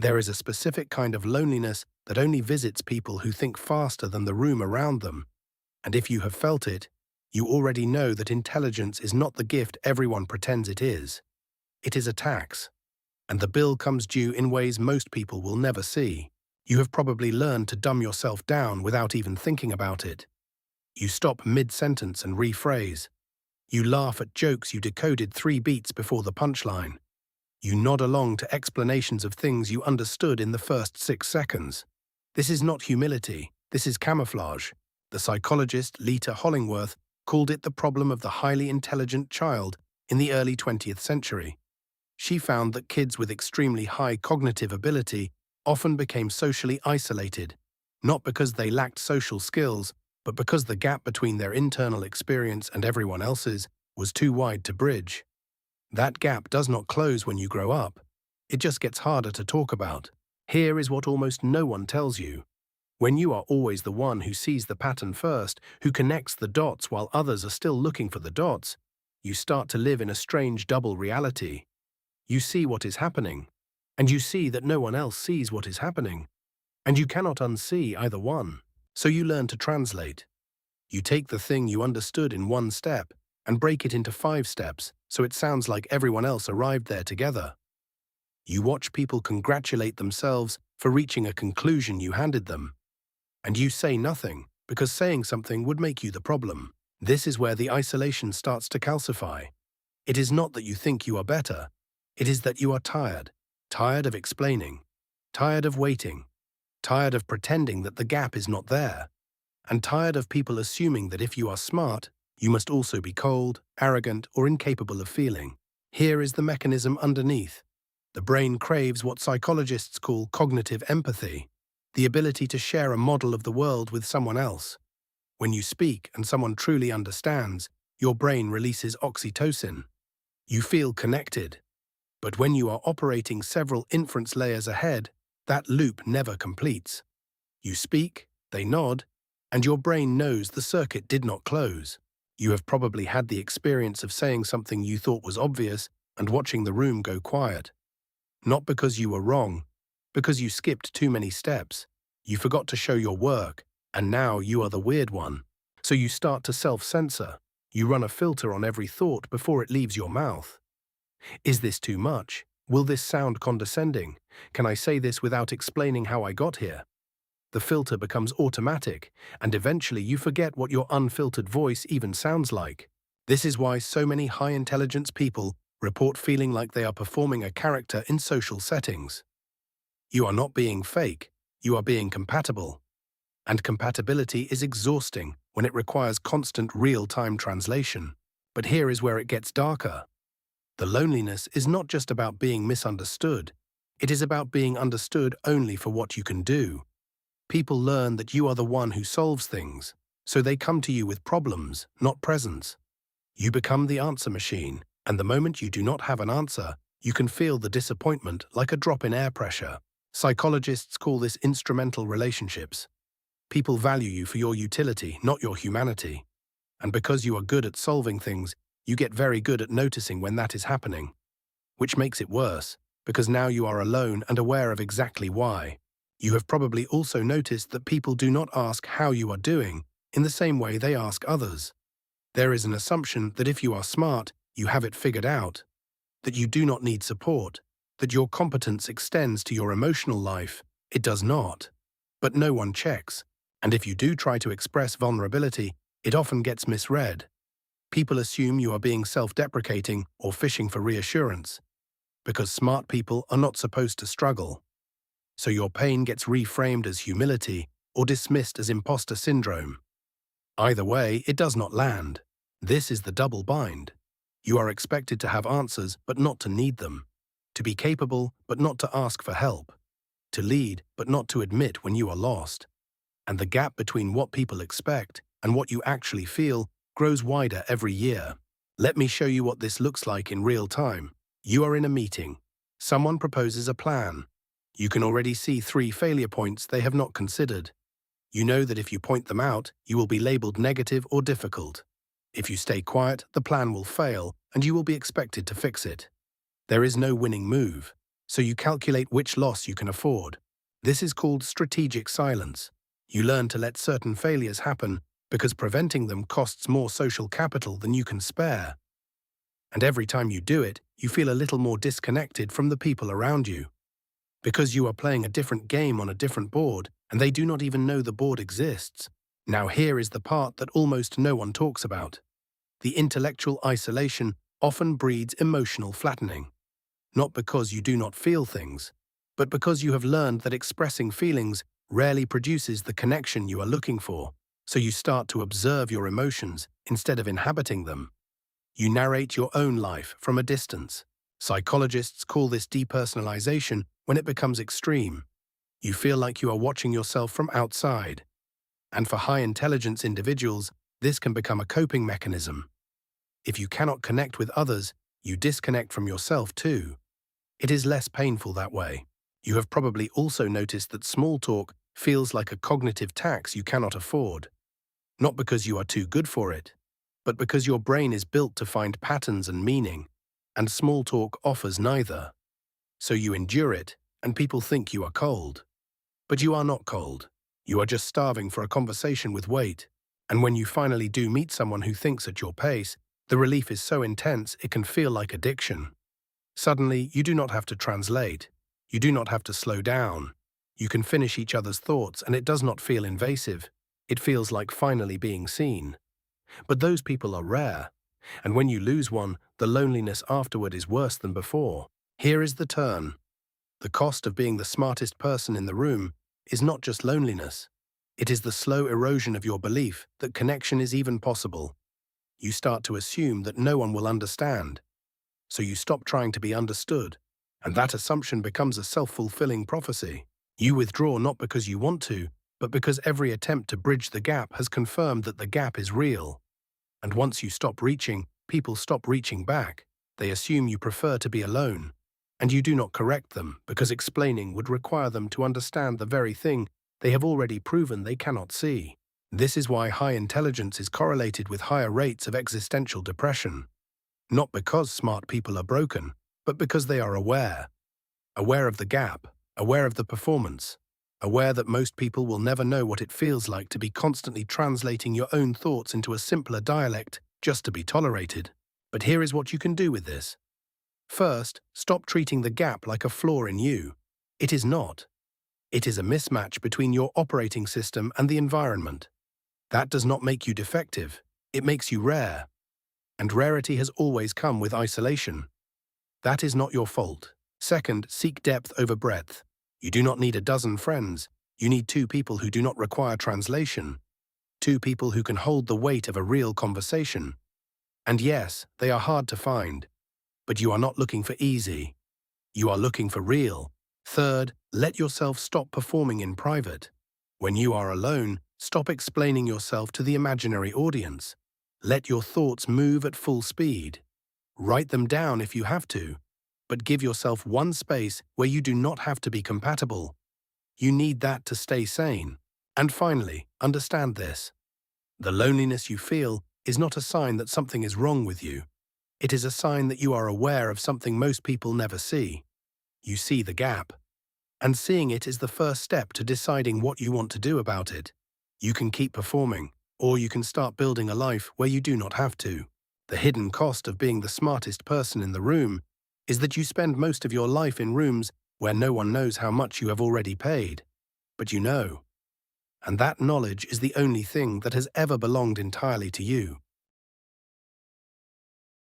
There is a specific kind of loneliness that only visits people who think faster than the room around them, and if you have felt it, you already know that intelligence is not the gift everyone pretends it is. It is a tax, and the bill comes due in ways most people will never see. You have probably learned to dumb yourself down without even thinking about it. You stop mid-sentence and rephrase. You laugh at jokes you decoded 3 beats before the punchline. You nod along to explanations of things you understood in the first 6 seconds. This is not humility, this is camouflage. The psychologist Lita Hollingworth called it the problem of the highly intelligent child in the early 20th century. She found that kids with extremely high cognitive ability often became socially isolated, not because they lacked social skills, but because the gap between their internal experience and everyone else's was too wide to bridge. That gap does not close when you grow up. It just gets harder to talk about. Here is what almost no one tells you. When you are always the one who sees the pattern first, who connects the dots while others are still looking for the dots, you start to live in a strange double reality. You see what is happening, and you see that no one else sees what is happening, and you cannot unsee either one. So you learn to translate. You take the thing you understood in 1 step and break it into 5 steps, so it sounds like everyone else arrived there together. You watch people congratulate themselves for reaching a conclusion you handed them. And you say nothing, because saying something would make you the problem. This is where the isolation starts to calcify. It is not that you think you are better. It is that you are tired. Tired of explaining. Tired of waiting. Tired of pretending that the gap is not there. And tired of people assuming that if you are smart, you must also be cold, arrogant, or incapable of feeling. Here is the mechanism underneath. The brain craves what psychologists call cognitive empathy, the ability to share a model of the world with someone else. When you speak and someone truly understands, your brain releases oxytocin. You feel connected. But when you are operating several inference layers ahead, that loop never completes. You speak, they nod, and your brain knows the circuit did not close. You have probably had the experience of saying something you thought was obvious and watching the room go quiet. Not because you were wrong, because you skipped too many steps. You forgot to show your work, and now you are the weird one. So you start to self-censor. You run a filter on every thought before it leaves your mouth. Is this too much? Will this sound condescending? Can I say this without explaining how I got here? The filter becomes automatic, and eventually you forget what your unfiltered voice even sounds like. This is why so many high-intelligence people report feeling like they are performing a character in social settings. You are not being fake, you are being compatible. And compatibility is exhausting when it requires constant real-time translation. But here is where it gets darker. The loneliness is not just about being misunderstood. It is about being understood only for what you can do. People learn that you are the one who solves things, so they come to you with problems, not presents. You become the answer machine, and the moment you do not have an answer, you can feel the disappointment like a drop in air pressure. Psychologists call this instrumental relationships. People value you for your utility, not your humanity. And because you are good at solving things, you get very good at noticing when that is happening. Which makes it worse, because now you are alone and aware of exactly why. You have probably also noticed that people do not ask how you are doing in the same way they ask others. There is an assumption that if you are smart, you have it figured out, that you do not need support, that your competence extends to your emotional life. It does not. But no one checks, and if you do try to express vulnerability, it often gets misread. People assume you are being self-deprecating or fishing for reassurance, because smart people are not supposed to struggle. So your pain gets reframed as humility or dismissed as imposter syndrome. Either way, it does not land. This is the double bind. You are expected to have answers but not to need them, to be capable but not to ask for help, to lead but not to admit when you are lost. And the gap between what people expect and what you actually feel grows wider every year. Let me show you what this looks like in real time. You are in a meeting. Someone proposes a plan. You can already see 3 failure points they have not considered. You know that if you point them out, you will be labeled negative or difficult. If you stay quiet, the plan will fail, and you will be expected to fix it. There is no winning move. So you calculate which loss you can afford. This is called strategic silence. You learn to let certain failures happen because preventing them costs more social capital than you can spare. And every time you do it, you feel a little more disconnected from the people around you. Because you are playing a different game on a different board, and they do not even know the board exists. Now here is the part that almost no one talks about. The intellectual isolation often breeds emotional flattening. Not because you do not feel things, but because you have learned that expressing feelings rarely produces the connection you are looking for, so you start to observe your emotions instead of inhabiting them. You narrate your own life from a distance. Psychologists call this depersonalization when it becomes extreme. You feel like you are watching yourself from outside. And for high-intelligence individuals, this can become a coping mechanism. If you cannot connect with others, you disconnect from yourself too. It is less painful that way. You have probably also noticed that small talk feels like a cognitive tax you cannot afford. Not because you are too good for it, but because your brain is built to find patterns and meaning, and small talk offers neither. So you endure it, and people think you are cold. But you are not cold. You are just starving for a conversation with weight. And when you finally do meet someone who thinks at your pace, the relief is so intense it can feel like addiction. Suddenly, you do not have to translate. You do not have to slow down. You can finish each other's thoughts, and it does not feel invasive. It feels like finally being seen. But those people are rare. And when you lose one, the loneliness afterward is worse than before. Here is the turn. The cost of being the smartest person in the room is not just loneliness. It is the slow erosion of your belief that connection is even possible. You start to assume that no one will understand. So you stop trying to be understood. And that assumption becomes a self-fulfilling prophecy. You withdraw not because you want to, but because every attempt to bridge the gap has confirmed that the gap is real. And once you stop reaching, people stop reaching back. They assume you prefer to be alone. And you do not correct them, because explaining would require them to understand the very thing they have already proven they cannot see. This is why high intelligence is correlated with higher rates of existential depression. Not because smart people are broken, but because they are aware. Aware of the gap, aware of the performance, aware that most people will never know what it feels like to be constantly translating your own thoughts into a simpler dialect just to be tolerated. But here is what you can do with this. First, stop treating the gap like a flaw in you. It is not. It is a mismatch between your operating system and the environment. That does not make you defective. It makes you rare. And rarity has always come with isolation. That is not your fault. Second, seek depth over breadth. You do not need a dozen friends. You need two people who do not require translation. Two people who can hold the weight of a real conversation. And yes, they are hard to find. But you are not looking for easy. You are looking for real. Third, let yourself stop performing in private. When you are alone, stop explaining yourself to the imaginary audience. Let your thoughts move at full speed. Write them down if you have to, but give yourself one space where you do not have to be compatible. You need that to stay sane. And finally, understand this. The loneliness you feel is not a sign that something is wrong with you. It is a sign that you are aware of something most people never see. You see the gap. And seeing it is the first step to deciding what you want to do about it. You can keep performing, or you can start building a life where you do not have to. The hidden cost of being the smartest person in the room is that you spend most of your life in rooms where no one knows how much you have already paid. But you know. And that knowledge is the only thing that has ever belonged entirely to you.